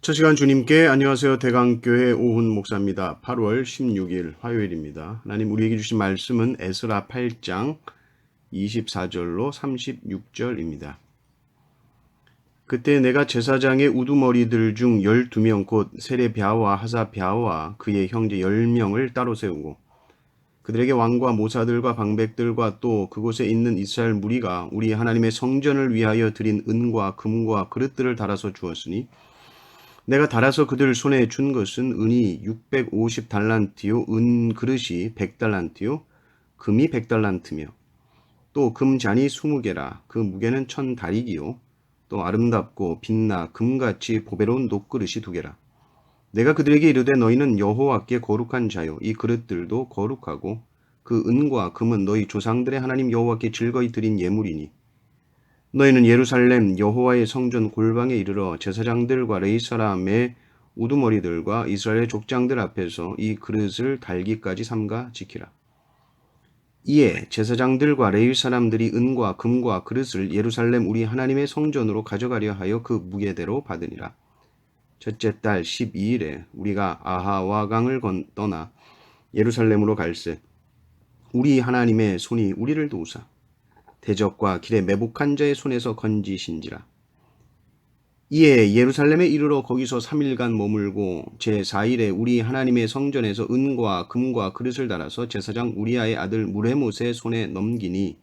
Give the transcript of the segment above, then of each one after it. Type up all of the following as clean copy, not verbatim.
첫 시간 주님께 안녕하세요. 대강교회 오훈 목사입니다. 8월 16일 화요일입니다. 하나님 우리에게 주신 말씀은 에스라 8장 24절로 36절입니다. 그때 내가 제사장의 우두머리들 중 12명 곧 세레비아와 하사비아와 그의 형제 10명을 따로 세우고 그들에게 왕과 모사들과 방백들과 또 그곳에 있는 이스라엘 무리가 우리 하나님의 성전을 위하여 드린 은과 금과 그릇들을 달아서 주었으니 내가 달아서 그들 손에 준 것은 은이 650달란트요, 은 그릇이 100달란트요, 금이 100달란트며, 또 금잔이 20개라, 그 무게는 1000다리기요, 또 아름답고 빛나 금같이 보배로운 녹그릇이 2개라. 내가 그들에게 이르되 너희는 여호와께 거룩한 자요, 이 그릇들도 거룩하고, 그 은과 금은 너희 조상들의 하나님 여호와께 즐거이 드린 예물이니, 너희는 예루살렘 여호와의 성전 골방에 이르러 제사장들과 레위 사람의 우두머리들과 이스라엘의 족장들 앞에서 이 그릇을 달기까지 삼가 지키라. 이에 제사장들과 레위 사람들이 은과 금과 그릇을 예루살렘 우리 하나님의 성전으로 가져가려 하여 그 무게대로 받으니라. 첫째 달 12일에 우리가 아하와 강을 떠나 예루살렘으로 갈새 우리 하나님의 손이 우리를 도우사 대적과 길에 매복한 자의 손에서 건지신지라. 이에 예루살렘에 이르러 거기서 3일간 머물고 제4일에 우리 하나님의 성전에서 은과 금과 그릇을 달아서 제사장 우리아의 아들 무레못의 손에 넘기니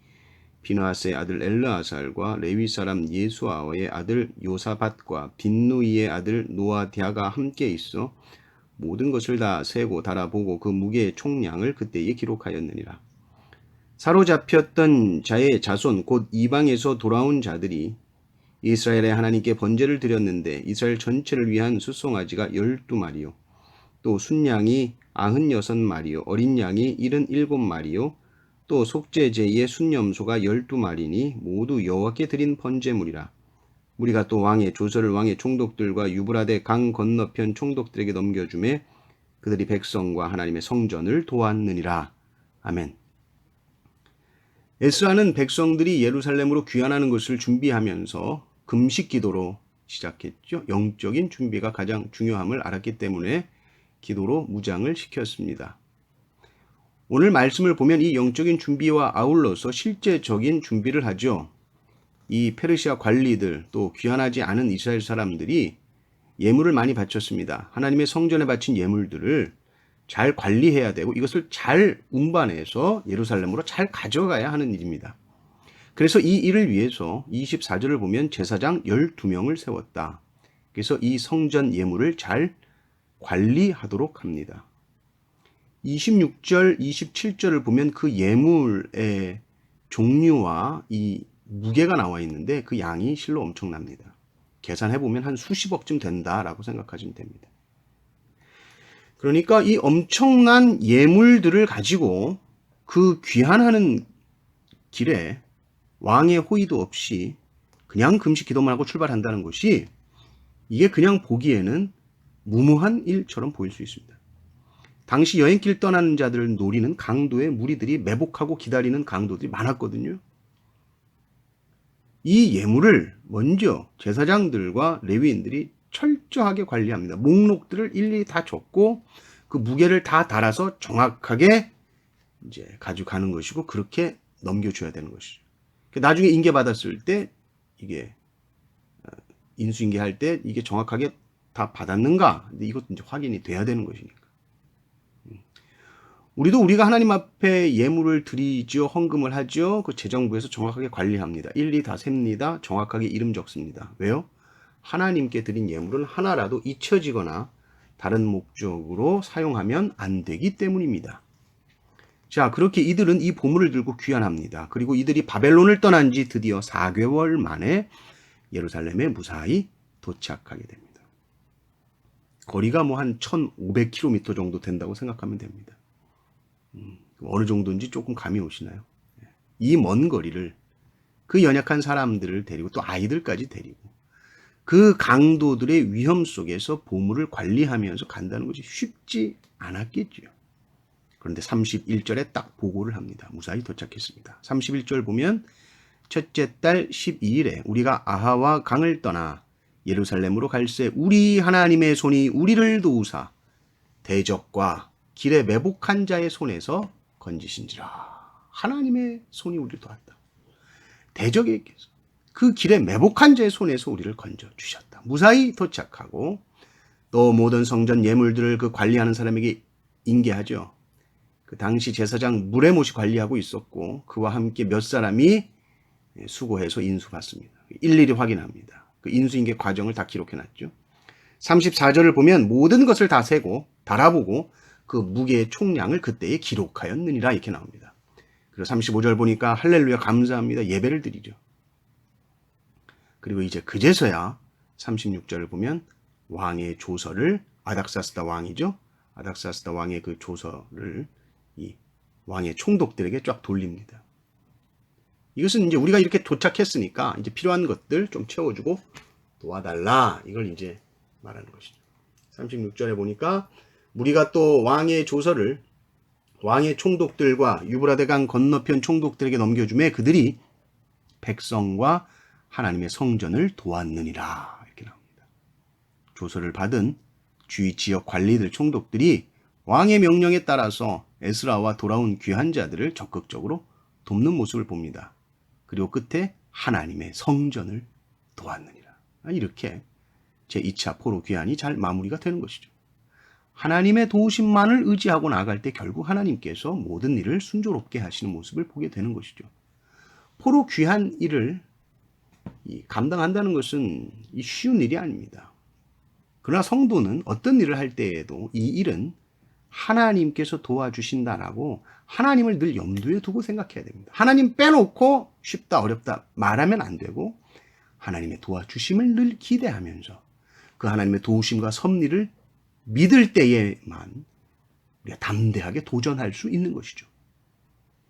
비느하스의 아들 엘르아살과 레위 사람 예수아의 아들 요사밧과 빈누이의 아들 노아디아가 함께 있어 모든 것을 다 세고 달아보고 그 무게의 총량을 그때에 기록하였느니라. 사로잡혔던 자의 자손 곧 이방에서 돌아온 자들이 이스라엘의 하나님께 번제를 드렸는데 이스라엘 전체를 위한 숫송아지가 12마리요 또 순양이 96마리요 어린 양이 77마리요 또 속죄제의 순염소가 12마리니 모두 여호와께 드린 번제물이라. 우리가 또 왕의 조서를 왕의 총독들과 유브라데 강 건너편 총독들에게 넘겨주매 그들이 백성과 하나님의 성전을 도왔느니라. 아멘. 에스라는 백성들이 예루살렘으로 귀환하는 것을 준비하면서 금식 기도로 시작했죠. 영적인 준비가 가장 중요함을 알았기 때문에 기도로 무장을 시켰습니다. 오늘 말씀을 보면 이 영적인 준비와 아울러서 실제적인 준비를 하죠. 이 페르시아 관리들 또 귀환하지 않은 이스라엘 사람들이 예물을 많이 바쳤습니다. 하나님의 성전에 바친 예물들을 잘 관리해야 되고 이것을 잘 운반해서 예루살렘으로 잘 가져가야 하는 일입니다. 그래서 이 일을 위해서 24절을 보면 제사장 12명을 세웠다. 그래서 이 성전 예물을 잘 관리하도록 합니다. 26절, 27절을 보면 그 예물의 종류와 이 무게가 나와 있는데 그 양이 실로 엄청납니다. 계산해보면 한 수십억쯤 된다라고 생각하시면 됩니다. 그러니까 이 엄청난 예물들을 가지고 그 귀환하는 길에 왕의 호의도 없이 그냥 금식 기도만 하고 출발한다는 것이 이게 그냥 보기에는 무모한 일처럼 보일 수 있습니다. 당시 여행길 떠나는 자들을 노리는 강도의 무리들이 매복하고 기다리는 강도들이 많았거든요. 이 예물을 먼저 제사장들과 레위인들이 철저하게 관리합니다. 목록들을 일일이 다 적고 그 무게를 다 달아서 정확하게 이제 가져가는 것이고 그렇게 넘겨줘야 되는 것이죠. 나중에 인계받았을 때 이게 인수인계할 때 이게 정확하게 다 받았는가? 근데 이것도 이제 확인이 돼야 되는 것이니까. 우리도 우리가 하나님 앞에 예물을 드리죠, 헌금을 하죠. 그 재정부에서 정확하게 관리합니다. 일일이 다 셉니다. 정확하게 이름 적습니다. 왜요? 하나님께 드린 예물은 하나라도 잊혀지거나 다른 목적으로 사용하면 안 되기 때문입니다. 자, 그렇게 이들은 이 보물을 들고 귀환합니다. 그리고 이들이 바벨론을 떠난 지 드디어 4개월 만에 예루살렘에 무사히 도착하게 됩니다. 거리가 뭐 한 1500km 정도 된다고 생각하면 됩니다. 어느 정도인지 조금 감이 오시나요? 이 먼 거리를 그 연약한 사람들을 데리고 또 아이들까지 데리고 그 강도들의 위험 속에서 보물을 관리하면서 간다는 것이 쉽지 않았겠죠. 그런데 31절에 딱 보고를 합니다. 무사히 도착했습니다. 31절 보면 첫째 달 12일에 우리가 아하와 강을 떠나 예루살렘으로 갈새 우리 하나님의 손이 우리를 도우사 대적과 길에 매복한 자의 손에서 건지신지라. 하나님의 손이 우리를 도왔다. 대적에게서 그 길에 매복한 자의 손에서 우리를 건져 주셨다. 무사히 도착하고 또 모든 성전 예물들을 그 관리하는 사람에게 인계하죠. 그 당시 제사장 무레못이 관리하고 있었고 그와 함께 몇 사람이 수고해서 인수받습니다. 일일이 확인합니다. 그 인수인계 과정을 다 기록해놨죠. 34절을 보면 모든 것을 다 세고 달아보고 그 무게의 총량을 그때에 기록하였느니라 이렇게 나옵니다. 그리고 35절 보니까 할렐루야 감사합니다. 예배를 드리죠. 그리고 이제 그제서야 36절을 보면 왕의 조서를 아닥사스다 왕이죠. 아닥사스다 왕의 그 조서를 이 왕의 총독들에게 쫙 돌립니다. 이것은 이제 우리가 이렇게 도착했으니까 이제 필요한 것들 좀 채워주고 도와달라. 이걸 이제 말하는 것이죠. 36절에 보니까 우리가 또 왕의 조서를 왕의 총독들과 유브라데강 건너편 총독들에게 넘겨주매 그들이 백성과 하나님의 성전을 도왔느니라. 이렇게 나옵니다. 조서를 받은 주위 지역 관리들 총독들이 왕의 명령에 따라서 에스라와 돌아온 귀한 자들을 적극적으로 돕는 모습을 봅니다. 그리고 끝에 하나님의 성전을 도왔느니라. 이렇게 제2차 포로 귀환이 잘 마무리가 되는 것이죠. 하나님의 도우심만을 의지하고 나아갈 때 결국 하나님께서 모든 일을 순조롭게 하시는 모습을 보게 되는 것이죠. 포로 귀환 일을 감당한다는 것은 쉬운 일이 아닙니다. 그러나 성도는 어떤 일을 할 때에도 이 일은 하나님께서 도와주신다라고 하나님을 늘 염두에 두고 생각해야 됩니다. 하나님 빼놓고 쉽다 어렵다 말하면 안 되고 하나님의 도와주심을 늘 기대하면서 그 하나님의 도우심과 섭리를 믿을 때에만 우리가 담대하게 도전할 수 있는 것이죠.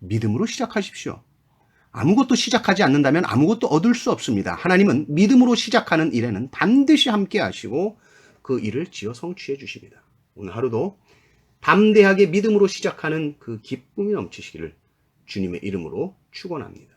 믿음으로 시작하십시오. 아무것도 시작하지 않는다면 아무것도 얻을 수 없습니다. 하나님은 믿음으로 시작하는 일에는 반드시 함께 하시고 그 일을 지어 성취해 주십니다. 오늘 하루도 담대하게 믿음으로 시작하는 그 기쁨이 넘치시기를 주님의 이름으로 축원합니다.